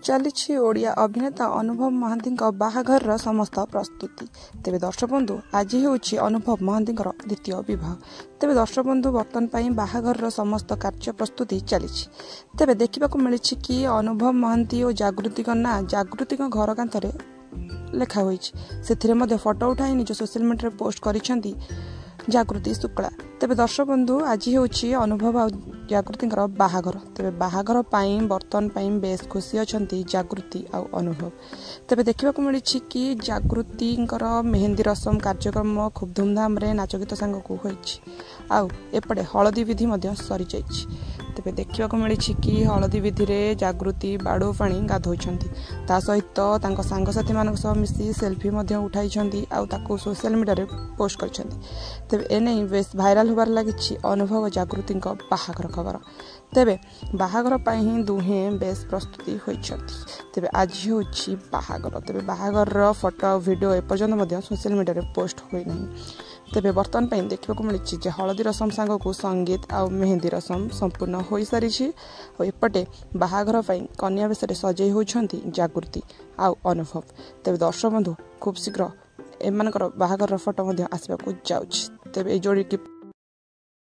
चली ओडिया अभिनेता अनुभव महांती बाहाघर समस्त प्रस्तुति। तेबे दर्शक बंधु आज हूँ अनुभव महांती द्वितीय बह। तेबे दर्शक बंधु बर्तमान बाहाघर समस्त कार्य प्रस्तुति चली। तेबे देखा मिली कि अनुभव महांती और जागृति ना जागृति घर कांथरे लेखाई से फोटो उठाई निज सोशल मीडिया पोस्ट करिसेंती जागृति शुक्ला। तेबे दर्शक बंधु आज हूँ अनुभव आ जागृति बाहाघर। तेबे बाहाघर बर्तमान बेस खुशी अच्छा जागृति आ अनुभव। तेबे देखा मिली कि जागृति मेहंदी रसम कार्यक्रम खूब धूमधाम रे नाच गीत सांग को एपटे हलदी विधि सरी जाइए। तेबे देखा मिली कि हलदी विधि रे जागृति बाड़ो पानी गाधोइछंती ता सहित तांको सांगसाथी मानक सह मिसी सेल्फी उठाई सोशल मीडिया रे पोस्ट करछंती। तेबे एने बेस भाइराल होबार लागिछि अनुभव जागृति बाहाघर खबर। तेबे बाहाघर ही दुहे बेस प्रस्तुति होइछंती। तेबे आज होछि बाहाघर। तेबे बाहाघर फोटो वीडियो एपर्यंत सोशल मीडिया रे पोस्ट होई नहीं। तेबे बर्तमान देखा मिली हलदी रसम सांग को संगीत आ मेहंदी रसम संपूर्ण हो सारी। एपटे बाहाघर कन्या बेश सजे होती जागृति आ अनुभव। तेबे दर्शक बंधु खूब शीघ्र एम बाहाघर फोटो आसवाक जाऊँ। तेबे जोड़ी की